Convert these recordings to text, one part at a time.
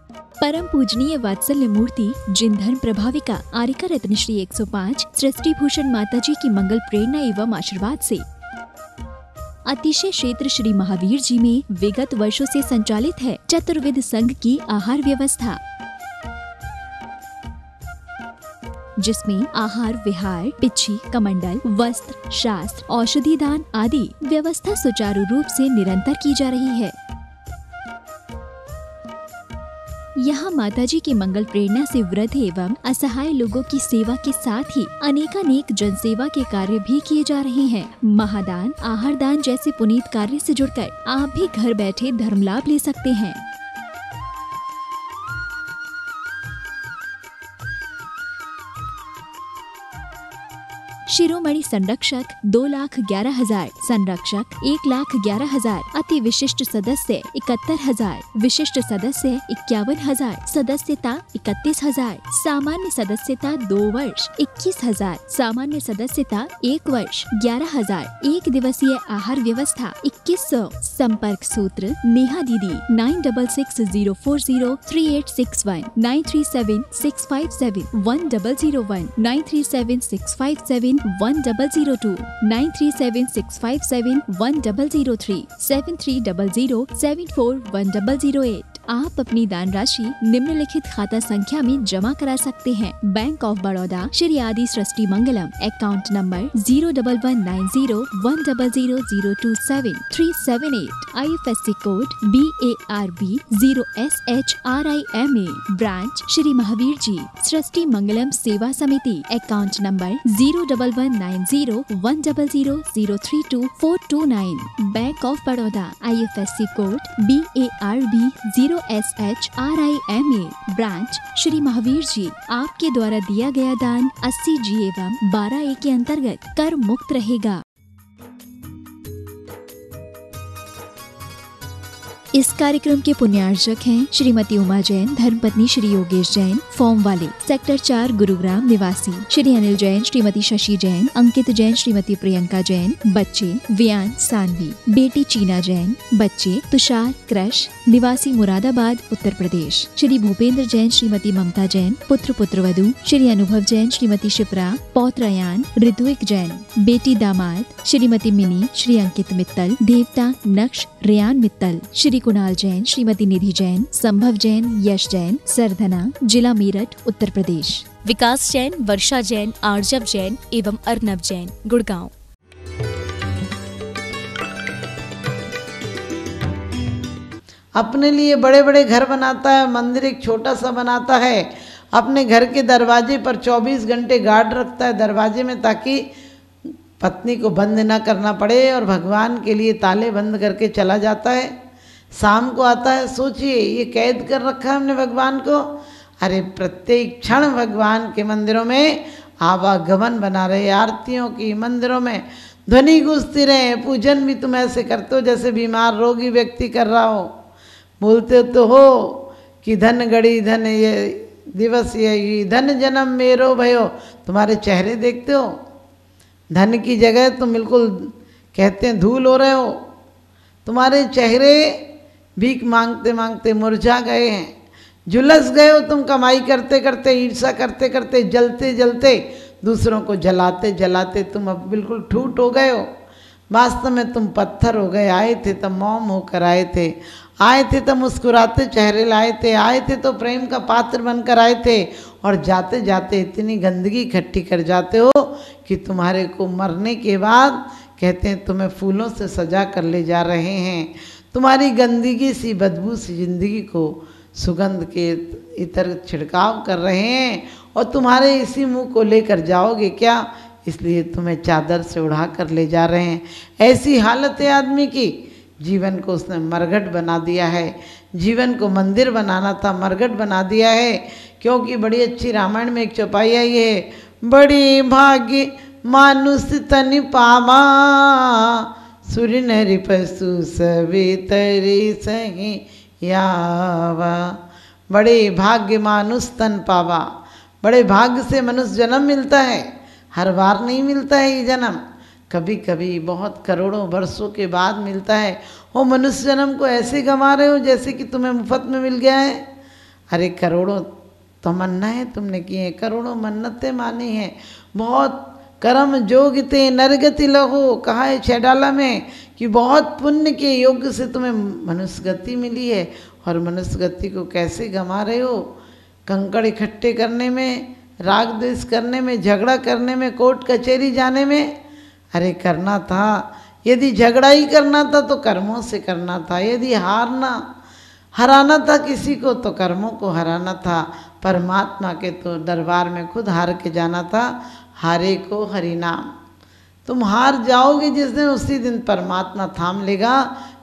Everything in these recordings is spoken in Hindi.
परम पूजनीय वात्सल्य मूर्ति जिन धर्म प्रभाविका आरिका रत्न श्री 105 सृष्टि भूषण माता जी की मंगल प्रेरणा एवं आशीर्वाद से अतिशय क्षेत्र श्री महावीर जी में विगत वर्षों से संचालित है चतुर्विध संघ की आहार व्यवस्था, जिसमें आहार विहार, पिच्छी, कमंडल, वस्त्र, शास्त्र, औषधि दान आदि व्यवस्था सुचारू रूप से निरंतर की जा रही है। यहाँ माताजी की मंगल प्रेरणा से वृद्ध एवं असहाय लोगों की सेवा के साथ ही अनेकानेक जनसेवा के कार्य भी किए जा रहे हैं। महादान, आहार दान जैसे पुनीत कार्य से जुड़कर आप भी घर बैठे धर्म लाभ ले सकते हैं। शिरोमणि संरक्षक 2,11,000, संरक्षक 1,11,000, अति विशिष्ट सदस्य 71,000, विशिष्ट सदस्य 51,000, सदस्यता 31,000, सामान्य सदस्यता 2 वर्ष 21,000, सामान्य सदस्यता 1 वर्ष 11,000, एक दिवसीय आहार व्यवस्था 2100। संपर्क सूत्र नेहा दीदी 9660403861, 9376571001, 9376571002, 9376571003, 7300741008। आप अपनी दान राशि निम्नलिखित खाता संख्या में जमा करा सकते हैं। Bank of Baroda Shri Adi Srishti Mangalam, account number 0119010027378, IFSC code BARB 0SHRIMA, branch Shri Mahavir ji Srishti Mangalam Seva Samiti, account number 0119010032429, bank of Baroda, IFSC code BARB 0SHRIMA, branch Shri Mahavir ji. आपके द्वारा दिया गया दान 80G एवं 12A के अंतर्गत कर मुक्त रहेगा। इस कार्यक्रम के पुण्यार्चक हैं श्रीमती उमा जैन, धर्मपत्नी श्री योगेश जैन, फॉर्म वाले, सेक्टर 4, गुरुग्राम निवासी, श्री अनिल जैन, श्रीमती शशि जैन, अंकित जैन, श्रीमती प्रियंका जैन, बच्चे वियान सानवी, बेटी चीना जैन, बच्चे तुषार क्रश, निवासी मुरादाबाद उत्तर प्रदेश, श्री भूपेंद्र जैन, श्रीमती ममता जैन, पुत्र पुत्रवधू श्री अनुभव जैन, श्रीमती शिप्रा, पौत्र अयान, ऋत्विक जैन, बेटी दामाद श्रीमती मिनी, श्री अंकित मित्तल, देवता नक्श रियान मित्तल, श्री कुणाल जैन, श्रीमती निधि जैन, संभव जैन, यश जैन, सरधना, जिला मेरठ उत्तर प्रदेश, विकास जैन, वर्षा जैन, आर्जव जैन एवं अर्नव जैन, गुड़गांव। अपने लिए बड़े बड़े घर बनाता है, मंदिर एक छोटा सा बनाता है, अपने घर के दरवाजे पर 24 घंटे गार्ड रखता है दरवाजे में, ताकि पत्नी को बंद ना करना पड़े, और भगवान के लिए ताले बंद करके चला जाता है। शाम को आता है, सोचिए ये कैद कर रखा है हमने भगवान को। अरे प्रत्येक क्षण भगवान के मंदिरों में आवागमन बना रहे, आरतियों की मंदिरों में ध्वनि गूंजती रहे। पूजन भी तुम ऐसे करते हो जैसे बीमार रोगी व्यक्ति कर रहा हो। बोलते तो हो कि धन गड़ी धन ये दिवस यही, धन जन्म मेरो भयो। तुम्हारे चेहरे देखते हो, धन की जगह तुम बिल्कुल कहते हैं धूल हो रहे हो। तुम्हारे चेहरे भीख मांगते मांगते मुरझा गए हैं, झुलस गए हो तुम, कमाई करते करते, ईर्ष्या करते करते, जलते जलते, दूसरों को जलाते जलाते तुम अब बिल्कुल ठूट हो गए हो। वास्तव में तुम पत्थर हो गए। आए थे तब मौन होकर आए थे, आए थे तो मुस्कुराते चेहरे लाए थे, आए थे तो प्रेम का पात्र बनकर आए थे, और जाते जाते इतनी गंदगी इकट्ठी कर जाते हो कि तुम्हारे को मरने के बाद कहते हैं तुम्हें फूलों से सजा कर ले जा रहे हैं। तुम्हारी गंदगी सी बदबू सी जिंदगी को सुगंध के इतर छिड़काव कर रहे हैं, और तुम्हारे इसी मुंह को लेकर जाओगे क्या, इसलिए तुम्हें चादर से उड़ा कर ले जा रहे हैं। ऐसी हालत है आदमी की, जीवन को उसने मरघट बना दिया है। जीवन को मंदिर बनाना था, मरघट बना दिया है। क्योंकि बड़ी अच्छी रामायण में एक चौपाई आई है, बड़ी भाग्य मानुष तनि पावा, सुर नरि पशु सवे तरे सही यावा। बड़े भाग्य मानुष तन पावा, बड़े भाग्य से मनुष्य जन्म मिलता है, हर बार नहीं मिलता है ये जन्म, कभी कभी बहुत करोड़ों वर्षों के बाद मिलता है। वो मनुष्य जन्म को ऐसे गंवा रहे हो जैसे कि तुम्हें मुफ्त में मिल गया है। अरे करोड़ों तमन्नाएं तुमने की हैं, करोड़ों मन्नतें मानी हैं, बहुत कर्म जोगिते नरगति लहो, कहा है छैडाला में कि बहुत पुण्य के योग से तुम्हें मनुष्य गति मिली है। और मनुष्य गति को कैसे गंवा रहे हो? कंकड़ इकट्ठे करने में, राग द्वेष करने में, झगड़ा करने में, कोर्ट कचहरी जाने में। अरे करना था, यदि झगड़ा ही करना था तो कर्मों से करना था, यदि हराना था किसी को तो कर्मों को हराना था। परमात्मा के तो दरबार में खुद हार के जाना था। हारे को हरि नाम, तुम हार जाओगे जिस दिन, उसी दिन परमात्मा थाम लेगा।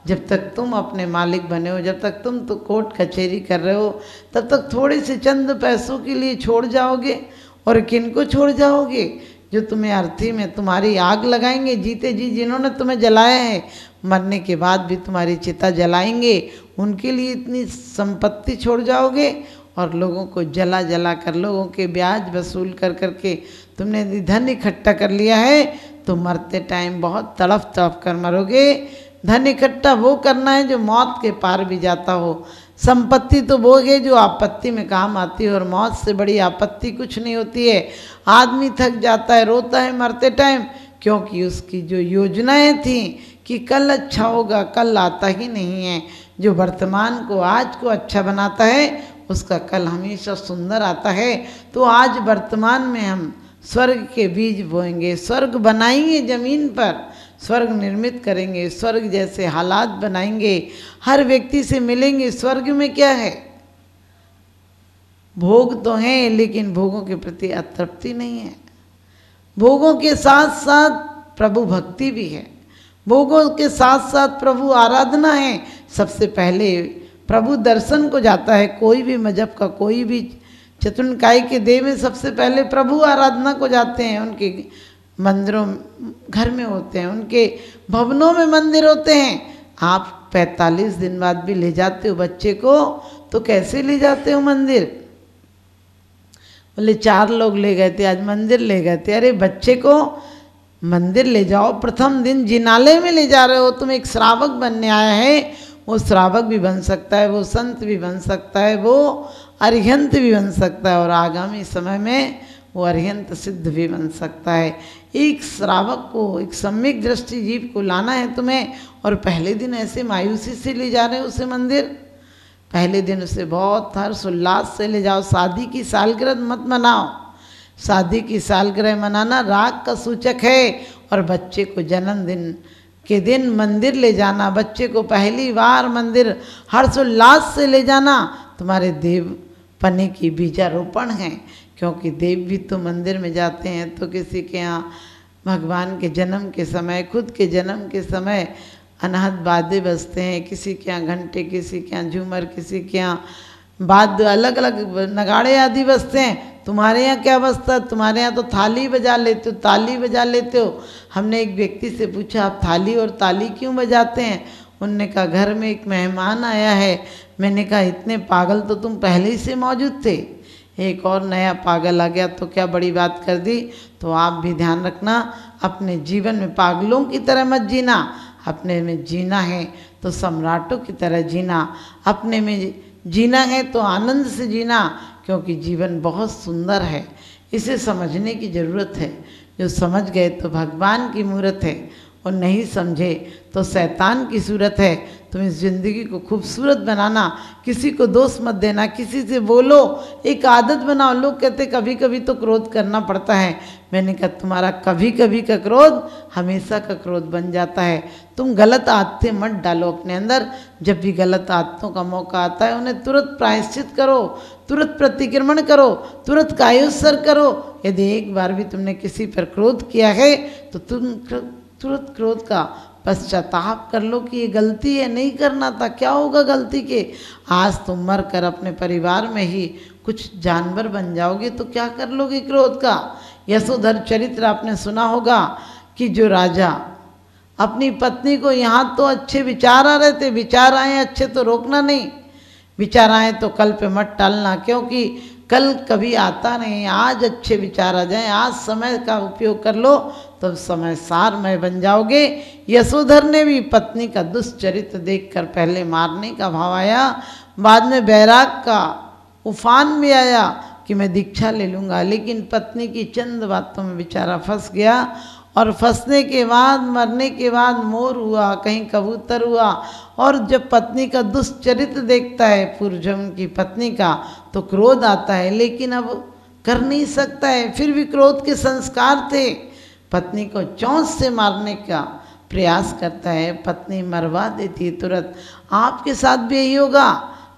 जब तक तुम अपने मालिक बने हो, जब तक तुम तो कोर्ट कचहरी कर रहे हो, तब तक थोड़े से चंद पैसों के लिए छोड़ जाओगे। और किन को छोड़ जाओगे? जो तुम्हें अर्थी में तुम्हारी आग लगाएंगे, जीते जी जिन्होंने तुम्हें जलाया है, मरने के बाद भी तुम्हारी चिता जलाएंगे। उनके लिए इतनी संपत्ति छोड़ जाओगे। और लोगों को जला जला कर, लोगों के ब्याज वसूल कर करके तुमने धन इकट्ठा कर लिया है, तो मरते टाइम बहुत तड़फ तड़फ कर मरोगे। धन इकट्ठा वो करना है जो मौत के पार भी जाता हो। संपत्ति तो वो है जो आपत्ति में काम आती है, और मौत से बड़ी आपत्ति कुछ नहीं होती है। आदमी थक जाता है, रोता है मरते टाइम, क्योंकि उसकी जो योजनाएं थी कि कल अच्छा होगा, कल आता ही नहीं है। जो वर्तमान को, आज को अच्छा बनाता है, उसका कल हमेशा सुंदर आता है। तो आज वर्तमान में हम स्वर्ग के बीज बोएंगे, स्वर्ग बनाएंगे जमीन पर, स्वर्ग निर्मित करेंगे, स्वर्ग जैसे हालात बनाएंगे, हर व्यक्ति से मिलेंगे। स्वर्ग में क्या है? भोग तो हैं, लेकिन भोगों के प्रति अतृप्ति नहीं है। भोगों के साथ साथ प्रभु भक्ति भी है, भोगों के साथ साथ प्रभु आराधना है। सबसे पहले प्रभु दर्शन को जाता है। कोई भी मजहब का, कोई भी चतुर्निकाय के देव में सबसे पहले प्रभु आराधना को जाते हैं। उनके मंदिरों घर में होते हैं, उनके भवनों में मंदिर होते हैं। आप 45 दिन बाद भी ले जाते हो बच्चे को, तो कैसे ले जाते हो मंदिर? बोले 4 लोग ले गए थे, आज मंदिर ले गए थे। अरे बच्चे को मंदिर ले जाओ, प्रथम दिन जिनालय में ले जा रहे हो। तुम एक श्रावक बनने आया है, वो श्रावक भी बन सकता है, वो संत भी बन सकता है, वो अरिहंत भी बन सकता है, और आगामी समय में वो अरिहंत सिद्ध भी बन सकता है। एक श्रावक को, एक सम्यक दृष्टि जीव को लाना है तुम्हें, और पहले दिन ऐसे मायूसी से ले जा रहे हो उसे मंदिर। पहले दिन उसे बहुत हर्ष उल्लास से ले जाओ। शादी की सालगिरह मत मनाओ। शादी की सालगिरह मनाना राग का सूचक है। और बच्चे को जन्मदिन के दिन मंदिर ले जाना, बच्चे को पहली बार मंदिर हर्षोल्लास से ले जाना, तुम्हारे देव पने की बीजारोपण है। क्योंकि देव भी तो मंदिर में जाते हैं, तो किसी के यहाँ भगवान के जन्म के समय, खुद के जन्म के समय अनहद वाद्य बजते हैं, किसी के यहाँ घंटे, किसी के यहाँ झूमर, किसी के यहाँ वाद्य, अलग अलग नगाड़े आदि बजते हैं। तुम्हारे यहाँ क्या बजता है? तुम्हारे यहाँ तो थाली बजा लेते हो, ताली बजा लेते हो। हमने एक व्यक्ति से पूछा, आप थाली और ताली क्यों बजाते हैं? उनने कहा, घर में एक मेहमान आया है। मैंने कहा, इतने पागल तो तुम पहले ही से मौजूद थे, एक और नया पागल आ गया तो क्या बड़ी बात कर दी। तो आप भी ध्यान रखना, अपने जीवन में पागलों की तरह मत जीना। अपने में जीना है तो सम्राटों की तरह जीना, अपने में जीना है तो आनंद से जीना, क्योंकि जीवन बहुत सुंदर है। इसे समझने की ज़रूरत है। जो समझ गए तो भगवान की मूरत है, और नहीं समझे तो शैतान की सूरत है। तुम इस ज़िंदगी को खूबसूरत बनाना, किसी को दोष मत देना, किसी से बोलो, एक आदत बनाओ। लोग कहते कभी कभी तो क्रोध करना पड़ता है। मैंने कहा, तुम्हारा कभी कभी का क्रोध हमेशा का क्रोध बन जाता है। तुम गलत आदतें मत डालो अपने अंदर। जब भी गलत आदतों का मौका आता है, उन्हें तुरंत प्रायश्चित करो, तुरंत प्रतिक्रमण करो, तुरंत कायोत्सर्ग करो। यदि एक बार भी तुमने किसी पर क्रोध किया है तो तुम तुरंत क्रोध का पश्चाताप कर लो कि ये गलती है, नहीं करना था। क्या होगा गलती के? आज तुम मर कर अपने परिवार में ही कुछ जानवर बन जाओगे तो क्या कर लोगे क्रोध का? यशोधर चरित्र आपने सुना होगा कि जो राजा अपनी पत्नी को, यहाँ तो अच्छे विचार आ रहे थे, विचार आए अच्छे तो रोकना नहीं, विचार आए तो कल पे मत टालना, क्योंकि कल कभी आता नहीं। आज अच्छे विचार आ जाएं, आज समय का उपयोग कर लो, तब समय सारमय बन जाओगे। यशोधर ने भी पत्नी का दुष्चरित्र देखकर पहले मारने का भाव आया, बाद में बैराग का उफान में आया कि मैं दीक्षा ले लूँगा, लेकिन पत्नी की चंद बातों में बेचारा फंस गया। और फंसने के बाद, मरने के बाद मोर हुआ, कहीं कबूतर हुआ। और जब पत्नी का दुष्चरित्र देखता है पूर्वजन्म की पत्नी का, तो क्रोध आता है, लेकिन अब कर नहीं सकता है। फिर भी क्रोध के संस्कार थे, पत्नी को चोंच से मारने का प्रयास करता है, पत्नी मरवा देती है तुरंत। आपके साथ भी यही होगा।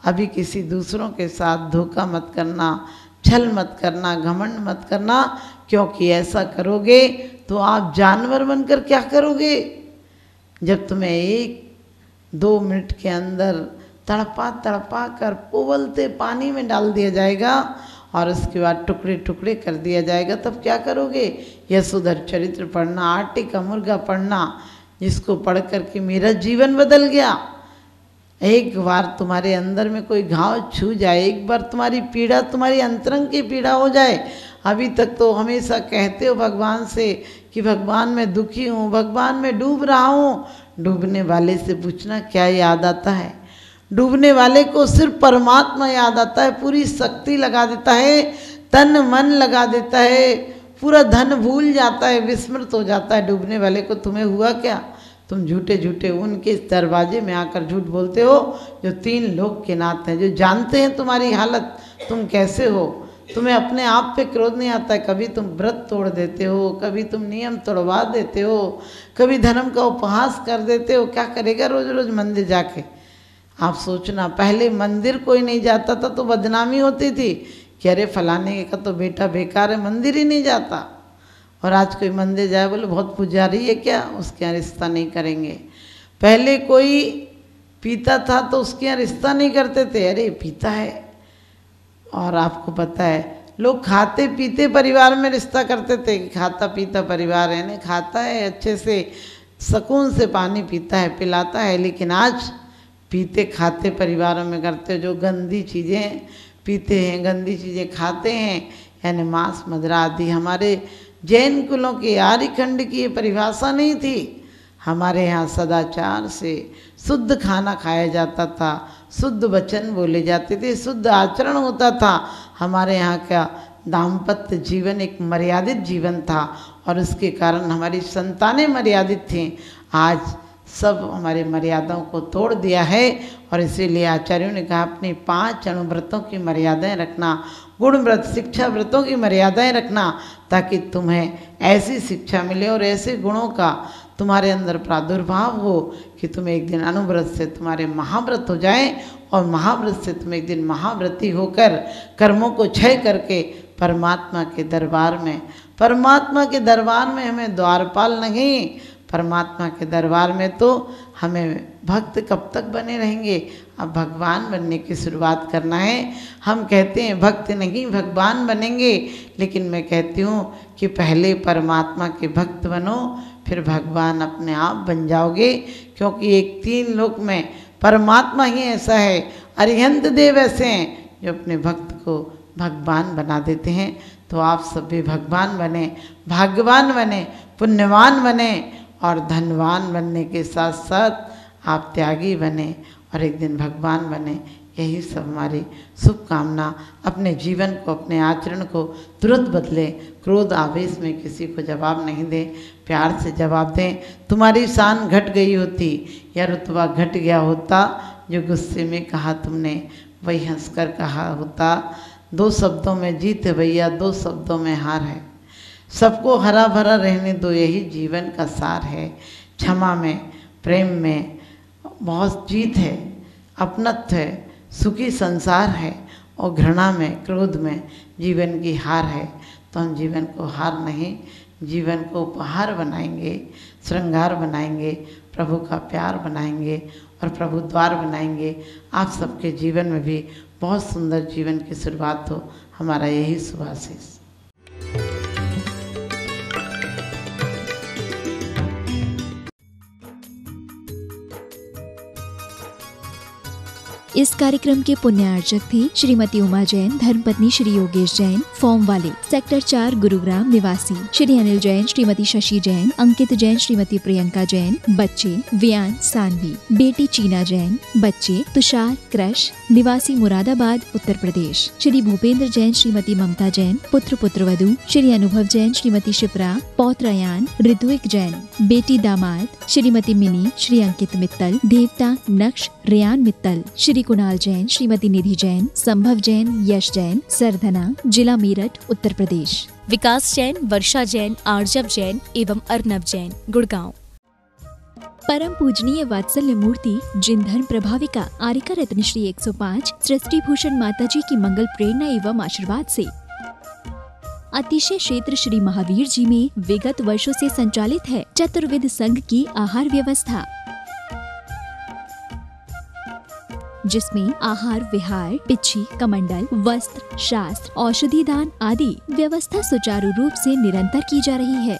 अभी किसी दूसरों के साथ धोखा मत करना, छल मत करना, घमंड मत करना, क्योंकि ऐसा करोगे तो आप जानवर बनकर क्या करोगे। जब तुम्हें 1-2 मिनट के अंदर तड़पा तड़पा कर उबलते पानी में डाल दिया जाएगा और उसके बाद टुकड़े टुकड़े कर दिया जाएगा, तब क्या करोगे। यशोधर चरित्र पढ़ना, आटे का मुर्गा पढ़ना, जिसको पढ़ कर के मेरा जीवन बदल गया। एक बार तुम्हारे अंदर में कोई घाव छू जाए, एक बार तुम्हारी पीड़ा तुम्हारी अंतरंग की पीड़ा हो जाए। अभी तक तो हमेशा कहते हो भगवान से कि भगवान मैं दुखी हूँ, भगवान मैं डूब रहा हूँ। डूबने वाले से पूछना क्या याद आता है। डूबने वाले को सिर्फ परमात्मा याद आता है, पूरी शक्ति लगा देता है, तन मन लगा देता है, पूरा धन भूल जाता है, विस्मृत हो जाता है डूबने वाले को। तुम्हें हुआ क्या, तुम झूठे झूठे उनके दरवाजे में आकर झूठ बोलते हो, जो 3 लोक के नाथ हैं, जो जानते हैं तुम्हारी हालत तुम कैसे हो। तुम्हें अपने आप पे क्रोध नहीं आता है। कभी तुम व्रत तोड़ देते हो, कभी तुम नियम तोड़वा देते हो, कभी धर्म का उपहास कर देते हो। क्या करेगा रोज रोज मंदिर जाके। आप सोचना, पहले मंदिर कोई नहीं जाता था तो बदनामी होती थी कि अरे फलाने का तो बेटा बेकार है, मंदिर ही नहीं जाता। और आज कोई मंदिर जाए बोले बहुत पुजारी है क्या, उसके यहाँ रिश्ता नहीं करेंगे। पहले कोई पीता था तो उसके यहाँ रिश्ता नहीं करते थे, अरे पीता है। और आपको पता है लोग खाते पीते परिवार में रिश्ता करते थे कि खाता पीता परिवार है, नहीं खाता है अच्छे से, सुकून से पानी पीता है, पिलाता है। लेकिन आज पीते खाते परिवारों में करते हो, जो गंदी चीज़ें पीते हैं, गंदी चीज़ें खाते हैं, यानी मांस मदिरा आदि। हमारे जैन कुलों के आर्यखंड की ये परिभाषा नहीं थी। हमारे यहाँ सदाचार से शुद्ध खाना खाया जाता था, शुद्ध वचन बोले जाते थे, शुद्ध आचरण होता था। हमारे यहाँ का दाम्पत्य जीवन एक मर्यादित जीवन था और उसके कारण हमारी संतानें मर्यादित थीं। आज सब हमारे मर्यादाओं को तोड़ दिया है और इसीलिए आचार्यों ने कहा अपनी 5 अणुव्रतों की मर्यादाएं रखना, गुण व्रत शिक्षा व्रतों की मर्यादाएं रखना, ताकि तुम्हें ऐसी शिक्षा मिले और ऐसे गुणों का तुम्हारे अंदर प्रादुर्भाव हो कि तुम एक दिन अनुव्रत से तुम्हारे महाव्रत हो जाएं और महाव्रत से तुम एक दिन महाव्रती होकर कर्मों को क्षय करके परमात्मा के दरबार में, परमात्मा के दरबार में हमें द्वारपाल नहीं, परमात्मा के दरबार में तो हमें भक्त कब तक बने रहेंगे। अब भगवान बनने की शुरुआत करना है। हम कहते हैं भक्त नहीं भगवान बनेंगे, लेकिन मैं कहती हूँ कि पहले परमात्मा के भक्त बनो, फिर भगवान अपने आप बन जाओगे। क्योंकि एक 3 लोक में परमात्मा ही ऐसा है, अरिहंत देव ऐसे हैं जो अपने भक्त को भगवान बना देते हैं। तो आप सब भी भगवान बने, भाग्यवान बने, पुण्यवान बने और धनवान बनने के साथ साथ आप त्यागी बने और एक दिन भगवान बने। यही सब हमारी शुभकामना। अपने जीवन को, अपने आचरण को तुरंत बदलें। क्रोध आवेश में किसी को जवाब नहीं दें, प्यार से जवाब दें। तुम्हारी शान घट गई होती या रुतबा घट गया होता, जो गुस्से में कहा तुमने वही हंसकर कहा होता। 2 शब्दों में जीत है भैया, 2 शब्दों में हार है। सबको हरा भरा रहने दो, यही जीवन का सार है। क्षमा में, प्रेम में बहुत जीत है, अपनत्व है, सुखी संसार है और घृणा में, क्रोध में जीवन की हार है। तो हम जीवन को हार नहीं, जीवन को उपहार बनाएंगे, श्रृंगार बनाएंगे, प्रभु का प्यार बनाएंगे और प्रभु द्वार बनाएंगे। आप सबके जीवन में भी बहुत सुंदर जीवन की शुरुआत हो, हमारा यही शुभाशीष। इस कार्यक्रम के पुण्यार्चक थे श्रीमती उमा जैन, धर्मपत्नी श्री योगेश जैन, फॉर्म वाले, सेक्टर 4 गुरुग्राम निवासी, श्री अनिल जैन, श्रीमती शशि जैन, अंकित जैन, श्रीमती प्रियंका जैन, बच्चे वियान सानवी, बेटी चीना जैन, बच्चे तुषार क्रश, निवासी मुरादाबाद उत्तर प्रदेश, श्री भूपेंद्र जैन, श्रीमती ममता जैन, पुत्र पुत्रवधू श्री अनुभव जैन, श्रीमती शिप्रा, पौत्र अयान, ऋत्विक जैन, बेटी दामाद श्रीमती मिनी, श्री अंकित मित्तल, देवता नक्श रेयान मित्तल, श्री कुणाल जैन, श्रीमती निधि जैन, संभव जैन, यश जैन, सरधना, जिला मेरठ उत्तर प्रदेश, विकास जैन, वर्षा जैन, आर्जव जैन एवं अर्नव जैन, गुड़गांव। परम पूजनीय वात्सल्य मूर्ति जिन धर्म प्रभाविका आरिका रत्न श्री 105 सृष्टि भूषण माता जी की मंगल प्रेरणा एवं आशीर्वाद से अतिशय क्षेत्र श्री महावीर जी में विगत वर्षों से संचालित है चतुर्विध संघ की आहार व्यवस्था, जिसमें आहार विहार, पिच्छी, कमंडल, वस्त्र, शास्त्र, औषधि दान आदि व्यवस्था सुचारू रूप से निरंतर की जा रही है।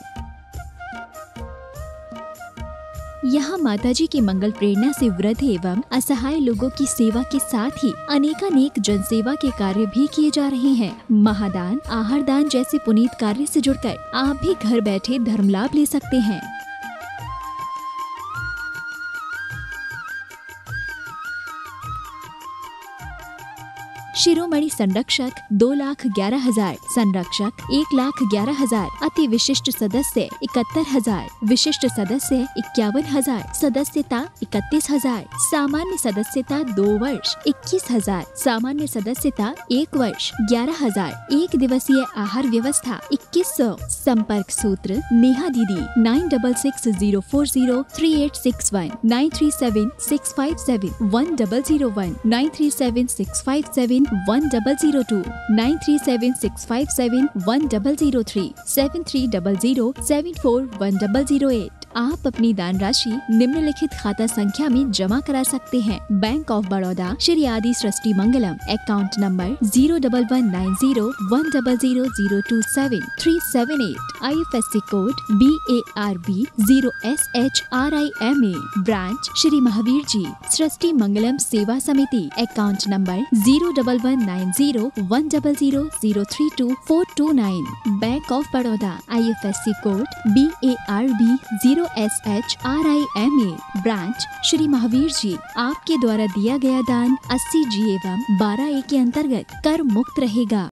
यहाँ माता जी की मंगल प्रेरणा से वृद्ध एवं असहाय लोगों की सेवा के साथ ही अनेकानेक जनसेवा के कार्य भी किए जा रहे हैं। महादान, आहार दान जैसे पुनीत कार्य से जुड़कर आप भी घर बैठे धर्म लाभ ले सकते हैं। शिरोमणि संरक्षक 2,11,000, संरक्षक 1,11,000, अति विशिष्ट सदस्य 71,000, विशिष्ट सदस्य 51,000, सदस्यता 31,000, सामान्य सदस्यता 2 वर्ष 21,000, सामान्य सदस्यता 1 वर्ष 11,000, एक दिवसीय आहार व्यवस्था 2100। संपर्क सूत्र नेहा दीदी 9660403861, 9376571001, 9376571002, 9376571003, 7300741008। आप अपनी दान राशि निम्नलिखित खाता संख्या में जमा करा सकते हैं। Bank of Baroda Shri Adi Srishti Mangalam, account number 0119010027378, IFSC code BARB 0SHRIMA, branch Shri Mahavir ji Srishti Mangalam Seva Samiti, account number 0119010032429, bank of Baroda, IFSC code BARB 0SHRIMA, branch Shri Mahavir ji. आपके द्वारा दिया गया दान 80G एवं 12A के अंतर्गत कर मुक्त रहेगा।